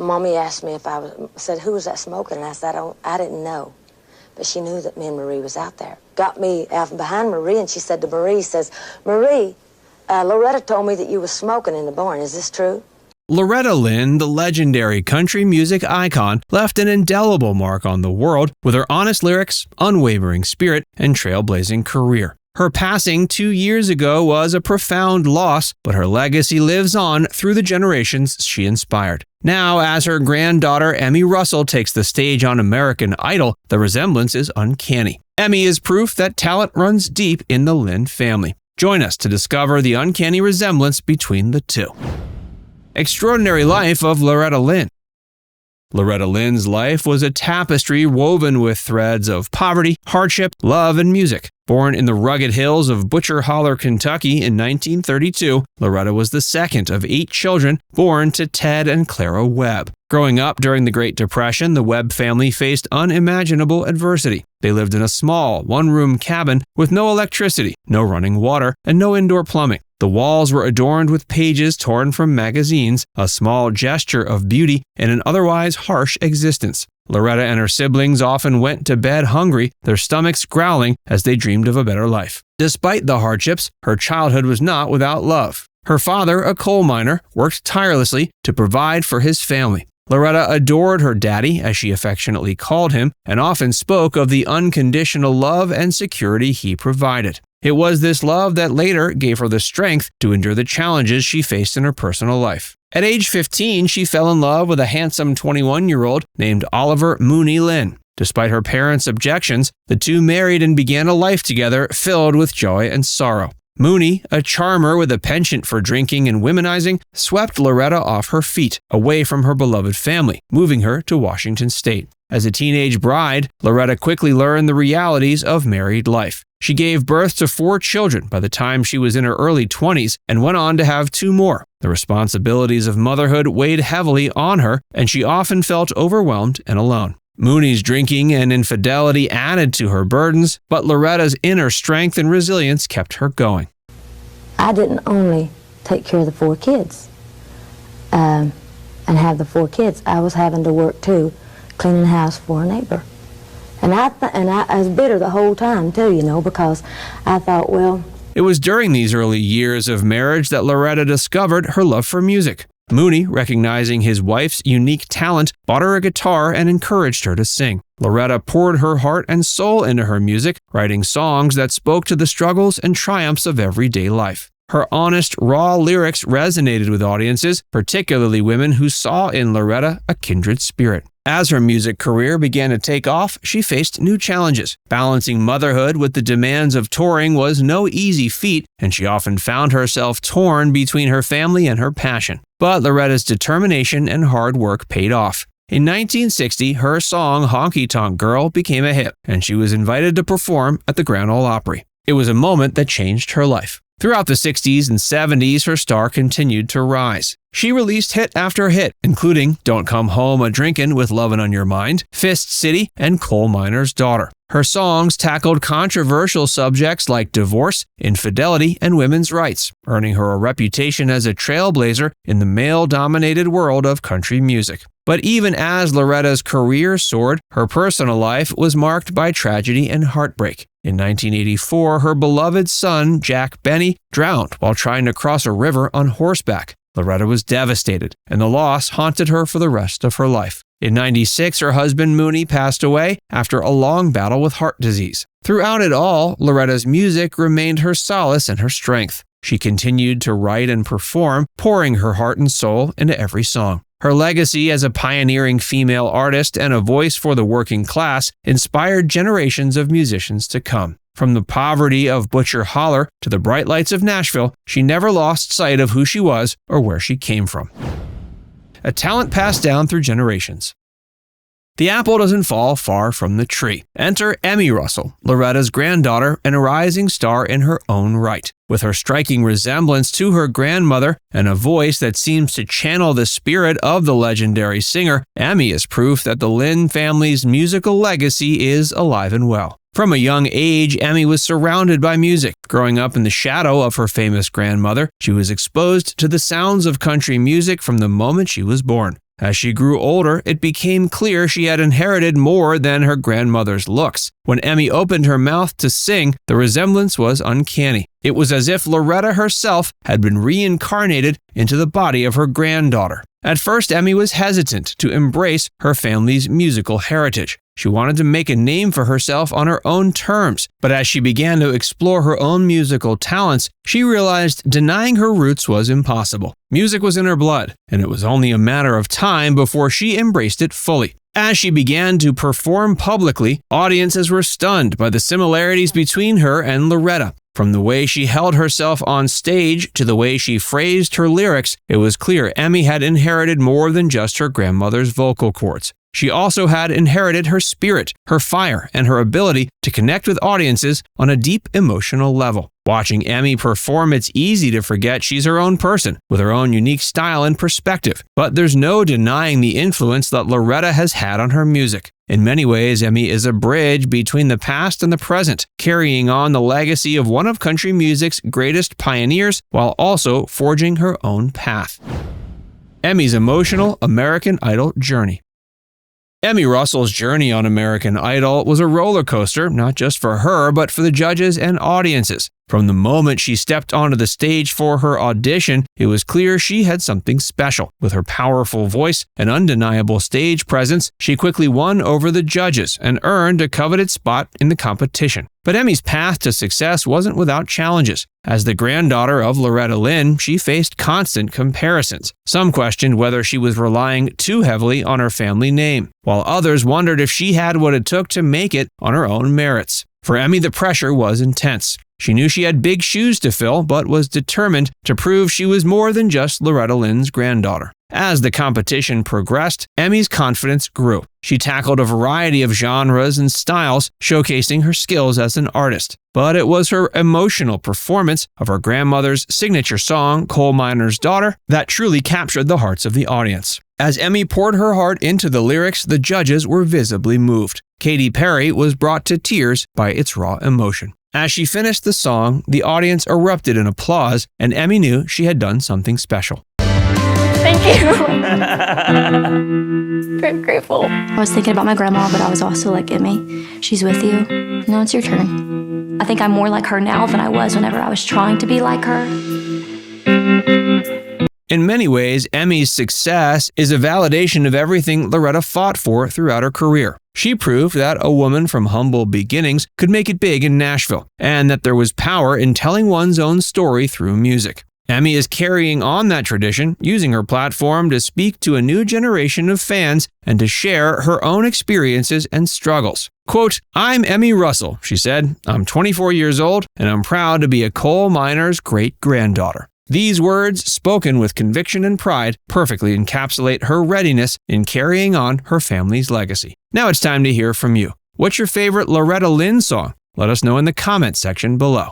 Mommy asked me if said, who was that smoking? And I said, I didn't know. But she knew that me and Marie was out there. Got me out behind Marie, and she said to Marie, Marie, Loretta told me that you were smoking in the barn. Is this true? Loretta Lynn, the legendary country music icon, left an indelible mark on the world with her honest lyrics, unwavering spirit, and trailblazing career. Her passing 2 years ago was a profound loss, but her legacy lives on through the generations she inspired. Now, as her granddaughter Emmy Russell takes the stage on American Idol, the resemblance is uncanny. Emmy is proof that talent runs deep in the Lynn family. Join us to discover the uncanny resemblance between the two. Extraordinary Life of Loretta Lynn. Loretta Lynn's life was a tapestry woven with threads of poverty, hardship, love, and music. Born in the rugged hills of Butcher Holler, Kentucky in 1932, Loretta was the second of 8 children born to Ted and Clara Webb. Growing up during the Great Depression, the Webb family faced unimaginable adversity. They lived in a small, one-room cabin with no electricity, no running water, and no indoor plumbing. The walls were adorned with pages torn from magazines, a small gesture of beauty in an otherwise harsh existence. Loretta and her siblings often went to bed hungry, their stomachs growling as they dreamed of a better life. Despite the hardships, her childhood was not without love. Her father, a coal miner, worked tirelessly to provide for his family. Loretta adored her daddy, as she affectionately called him, and often spoke of the unconditional love and security he provided. It was this love that later gave her the strength to endure the challenges she faced in her personal life. At age 15, she fell in love with a handsome 21-year-old named Oliver Mooney Lynn. Despite her parents' objections, the two married and began a life together filled with joy and sorrow. Mooney, a charmer with a penchant for drinking and womanizing, swept Loretta off her feet, away from her beloved family, moving her to Washington State. As a teenage bride, Loretta quickly learned the realities of married life. She gave birth to 4 children by the time she was in her early 20s and went on to have 2 more. The responsibilities of motherhood weighed heavily on her, and she often felt overwhelmed and alone. Mooney's drinking and infidelity added to her burdens, but Loretta's inner strength and resilience kept her going. I didn't only take care of the 4 kids and have the 4 kids. I was having to work too, cleaning the house for a neighbor. And I was bitter the whole time too, because I thought, well... It was during these early years of marriage that Loretta discovered her love for music. Mooney, recognizing his wife's unique talent, bought her a guitar and encouraged her to sing. Loretta poured her heart and soul into her music, writing songs that spoke to the struggles and triumphs of everyday life. Her honest, raw lyrics resonated with audiences, particularly women who saw in Loretta a kindred spirit. As her music career began to take off, she faced new challenges. Balancing motherhood with the demands of touring was no easy feat, and she often found herself torn between her family and her passion. But Loretta's determination and hard work paid off. In 1960, her song Honky Tonk Girl became a hit, and she was invited to perform at the Grand Ole Opry. It was a moment that changed her life. Throughout the 60s and 70s, her star continued to rise. She released hit after hit, including Don't Come Home A-Drinkin' with Lovin' on Your Mind, Fist City, and Coal Miner's Daughter. Her songs tackled controversial subjects like divorce, infidelity, and women's rights, earning her a reputation as a trailblazer in the male-dominated world of country music. But even as Loretta's career soared, her personal life was marked by tragedy and heartbreak. In 1984, her beloved son, Jack Benny, drowned while trying to cross a river on horseback. Loretta was devastated, and the loss haunted her for the rest of her life. In 96, her husband Mooney passed away after a long battle with heart disease. Throughout it all, Loretta's music remained her solace and her strength. She continued to write and perform, pouring her heart and soul into every song. Her legacy as a pioneering female artist and a voice for the working class inspired generations of musicians to come. From the poverty of Butcher Holler to the bright lights of Nashville, she never lost sight of who she was or where she came from. A talent passed down through generations. The apple doesn't fall far from the tree. Enter Emmy Russell, Loretta's granddaughter and a rising star in her own right. With her striking resemblance to her grandmother and a voice that seems to channel the spirit of the legendary singer, Emmy is proof that the Lynn family's musical legacy is alive and well. From a young age, Emmy was surrounded by music. Growing up in the shadow of her famous grandmother, she was exposed to the sounds of country music from the moment she was born. As she grew older, it became clear she had inherited more than her grandmother's looks. When Emmy opened her mouth to sing, the resemblance was uncanny. It was as if Loretta herself had been reincarnated into the body of her granddaughter. At first, Emmy was hesitant to embrace her family's musical heritage. She wanted to make a name for herself on her own terms, but as she began to explore her own musical talents, she realized denying her roots was impossible. Music was in her blood, and it was only a matter of time before she embraced it fully. As she began to perform publicly, audiences were stunned by the similarities between her and Loretta. From the way she held herself on stage to the way she phrased her lyrics, it was clear Emmy had inherited more than just her grandmother's vocal cords. She also had inherited her spirit, her fire, and her ability to connect with audiences on a deep emotional level. Watching Emmy perform, it's easy to forget she's her own person, with her own unique style and perspective. But there's no denying the influence that Loretta has had on her music. In many ways, Emmy is a bridge between the past and the present, carrying on the legacy of one of country music's greatest pioneers while also forging her own path. Emmy's emotional American Idol journey. Emmy Russell's journey on American Idol was a roller coaster, not just for her, but for the judges and audiences. From the moment she stepped onto the stage for her audition, it was clear she had something special. With her powerful voice and undeniable stage presence, she quickly won over the judges and earned a coveted spot in the competition. But Emmy's path to success wasn't without challenges. As the granddaughter of Loretta Lynn, she faced constant comparisons. Some questioned whether she was relying too heavily on her family name, while others wondered if she had what it took to make it on her own merits. For Emmy, the pressure was intense. She knew she had big shoes to fill, but was determined to prove she was more than just Loretta Lynn's granddaughter. As the competition progressed, Emmy's confidence grew. She tackled a variety of genres and styles, showcasing her skills as an artist. But it was her emotional performance of her grandmother's signature song, Coal Miner's Daughter, that truly captured the hearts of the audience. As Emmy poured her heart into the lyrics, the judges were visibly moved. Katy Perry was brought to tears by its raw emotion. As she finished the song, the audience erupted in applause, and Emmy knew she had done something special. Thank you. Very grateful. I was thinking about my grandma, but I was also like, Emmy, she's with you. Now it's your turn. I think I'm more like her now than I was whenever I was trying to be like her. In many ways, Emmy's success is a validation of everything Loretta fought for throughout her career. She proved that a woman from humble beginnings could make it big in Nashville, and that there was power in telling one's own story through music. Emmy is carrying on that tradition, using her platform to speak to a new generation of fans and to share her own experiences and struggles. Quote, "I'm Emmy Russell," she said. "I'm 24 years old, and I'm proud to be a coal miner's great-granddaughter." These words, spoken with conviction and pride, perfectly encapsulate her readiness in carrying on her family's legacy. Now it's time to hear from you. What's your favorite Loretta Lynn song? Let us know in the comments section below.